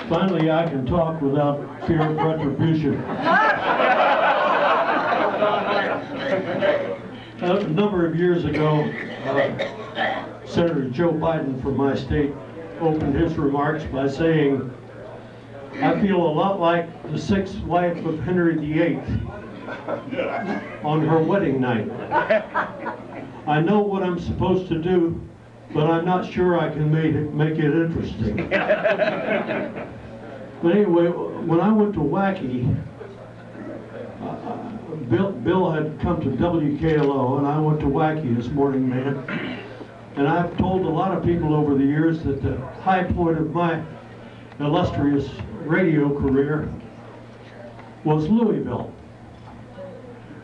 Finally I can talk without fear of retribution. A number of years ago, Senator Joe Biden from my state opened his remarks by saying, "I feel a lot like the sixth wife of Henry VIII on her wedding night. I know what I'm supposed to do, but I'm not sure I can make it interesting." But anyway, when I went to WAKY, Bill had come to WKLO, and I went to WAKY this morning, man. And I've told a lot of people over the years that the high point of my illustrious radio career was Louisville.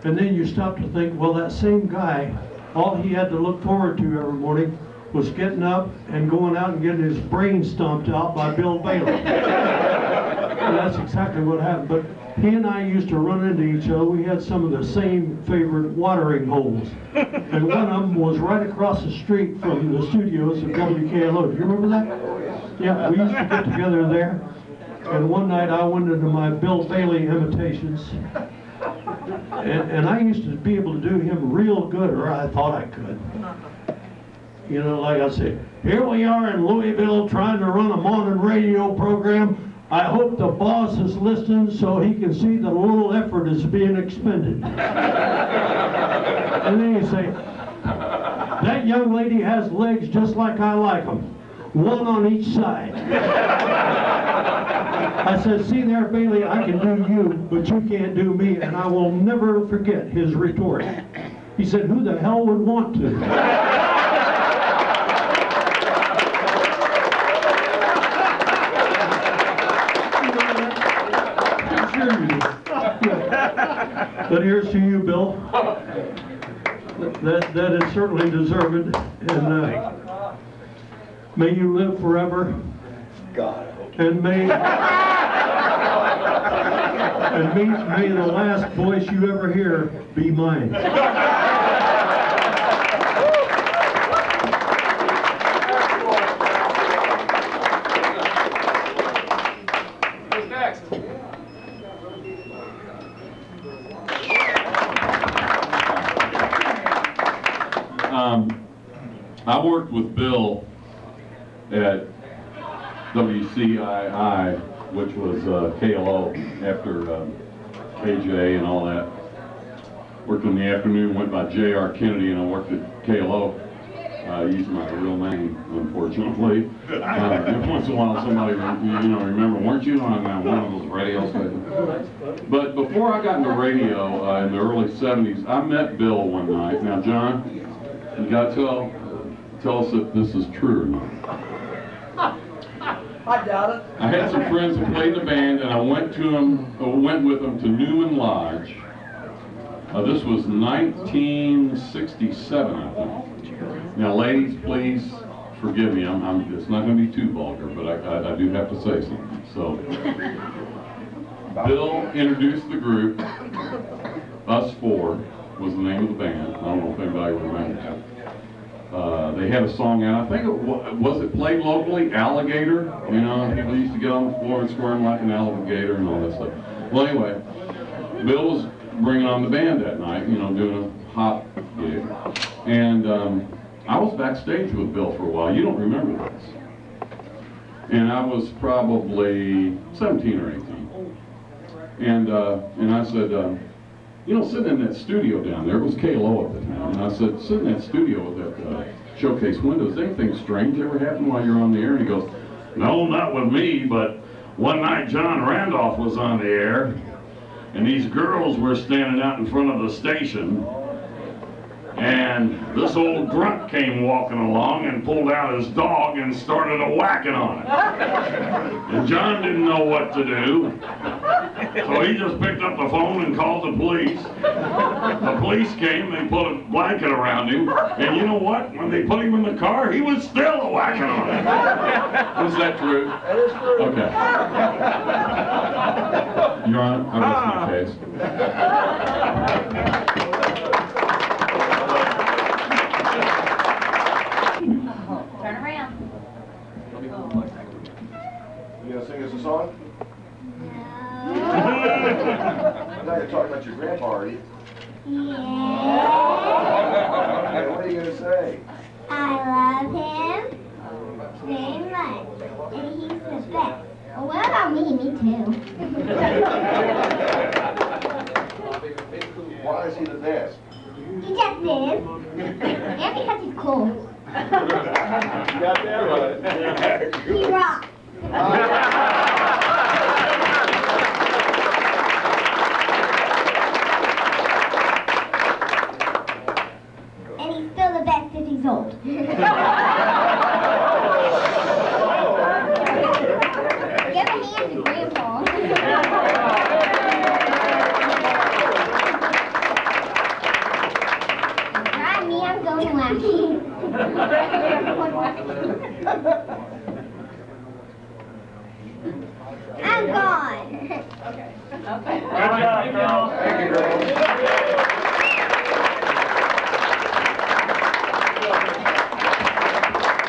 And then you stop to think, well, that same guy, all he had to look forward to every morning was getting up and going out and getting his brain stomped out by Bill Bailey. And that's exactly what happened. But he and I used to run into each other. We had some of the same favorite watering holes. And one of them was right across the street from the studios of WKLO. Do you remember that? Yeah, we used to get together there. And one night I went into my Bill Bailey imitations. And I used to be able to do him real good, or I thought I could. You know, like I said, here we are in Louisville trying to run a morning radio program. I hope the boss is listening so he can see that a little effort is being expended. And then you say, that young lady has legs just like I like them, one on each side. I said, see there, Bailey, I can do you, but you can't do me. And I will never forget his retort. He said, who the hell would want to? But here's to you, Bill. That is certainly deserved, and may you live forever. And may the last voice you ever hear be mine. Who's next? I worked with Bill at WCII, which was KLO after KJ and all that. Worked in the afternoon, went by J.R. Kennedy, and I worked at KLO. Used my real name, unfortunately. Once in a while, somebody remember, weren't you on one of those radio stations? But before I got into radio in the early '70s, I met Bill one night. Now, John, you got to tell us if this is true or not. I doubt it. I had some friends who played in the band, and I went with them to Newman Lodge. This was 1967, I think. Now, ladies, please forgive me. It's not going to be too vulgar, but I do have to say something. So, Bill introduced the group. Us Four was the name of the band. I don't know if anybody remembers that. They had a song out. I think was it played locally? Alligator. You know, people used to get on the floor and squirm like an alligator and all that stuff. Well, anyway, Bill was bringing on the band that night. You know, doing a hop gig, and I was backstage with Bill for a while. You don't remember this. And I was probably 17 or 18. And I said, you know, sitting in that studio down there, it was KLO at the time, and I said, sitting in that studio with that showcase window, is anything strange ever happen while you're on the air? And he goes, no, not with me, but one night John Randolph was on the air, and these girls were standing out in front of the station, and this old grunt came walking along and pulled out his dog and started a-whacking on it. And John didn't know what to do, so he just picked up the phone and called the police. The police came, they put a blanket around him, and you know what? When they put him in the car, he was still a-whacking on it. Is that true? That is true. Okay. Your Honor, I rest my case. Turn around. gonna sing us a song? No. I'm not gonna talk about your grandpa, are you? Yeah. Okay, what are you gonna say? I love him very much, and he's the best. Well, what about me? Me too. Why is he the best? He just is. And because he's cool. You got that right. He rocks. And he's still the best if he's old. Give a hand to Grandpa. Try me, I'm going wacky. I'm gone. Okay. Thank you, girls.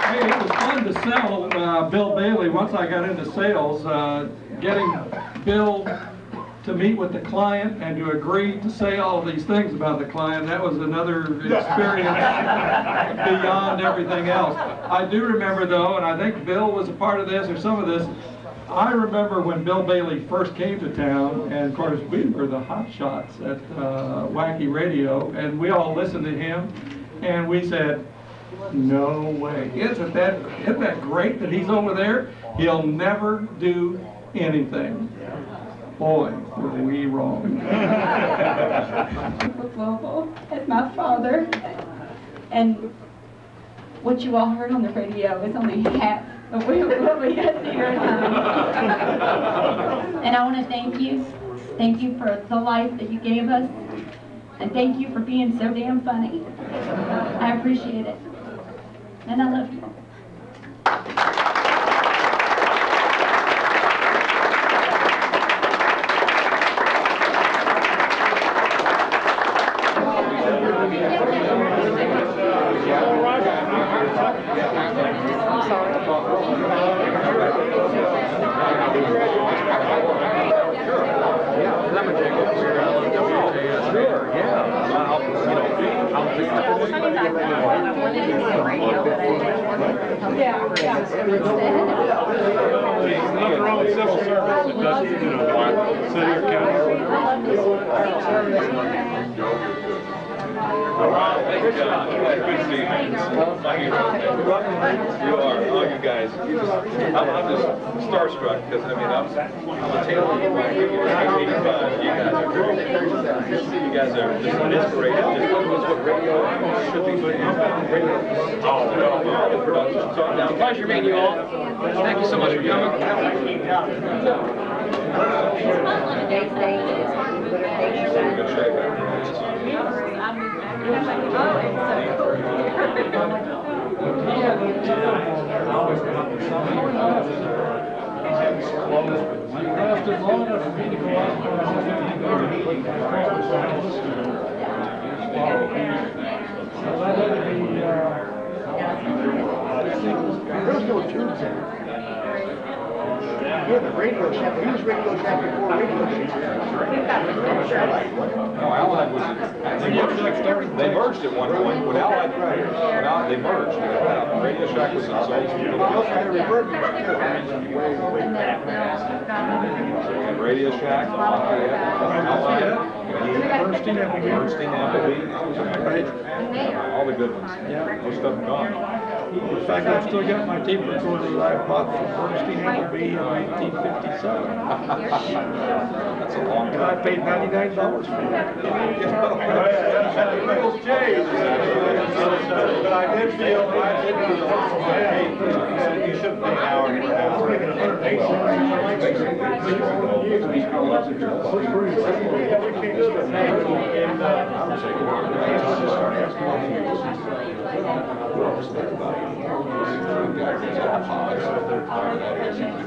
Hey, it was fun to sell Bill Bailey. Once I got into sales, getting Bill to meet with the client and to agree to say all of these things about the client, that was another experience beyond everything else. I do remember though, and I think Bill was a part of this or some of this, I remember when Bill Bailey first came to town, and of course we were the hot shots at Wacky Radio, and we all listened to him, and we said, no way. Isn't that great that he's over there? He'll never do anything. Boy, were we wrong. Louisville as my father, and what you all heard on the radio is only half of what we got to hear at home. And I want to thank you for the life that you gave us, and thank you for being so damn funny. I appreciate it, and I love you. Nothing wrong with civil service because, you know, city or county. Good seeing you. You are, all you guys. I'm just starstruck because, I mean, I'm a tail end of my 85. You guys are great. You guys are just an inspiration. Just what radio should be doing. All the productions on now. Pleasure meeting you all. Thank you so much for coming. Good shape. Lasted long enough for me to go out There's no tubes in it. Yeah, the Radio Shack. He was Radio Shack before Radio Shack. No, Allied was, they merged at one point. When Allied, they merged. Radio Shack was in Souls. He also had a reverb And Radio Shack, Allied, Bernstein Appleby, all the good ones. Most of them gone. In fact, I've still got my tape recorder that I bought from Bernstein Appleby in 1957. That's a long And I time. paid $99 for it. But I did feel, you should pay an hour for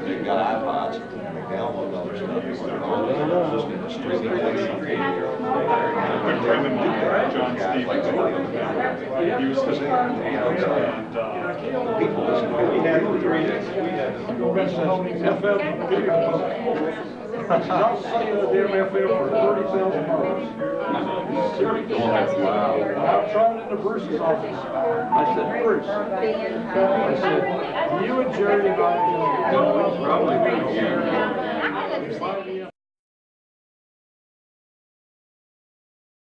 They've got iPods. download other stuff. Listening to streaming. John Stevens, he was still there, and People listen to we had 3 days. I was saying the damn FM for 30,000 miles. Wow. I tried it in Bruce's office. I said, Bruce, I said, you and Jerry and I, Probably.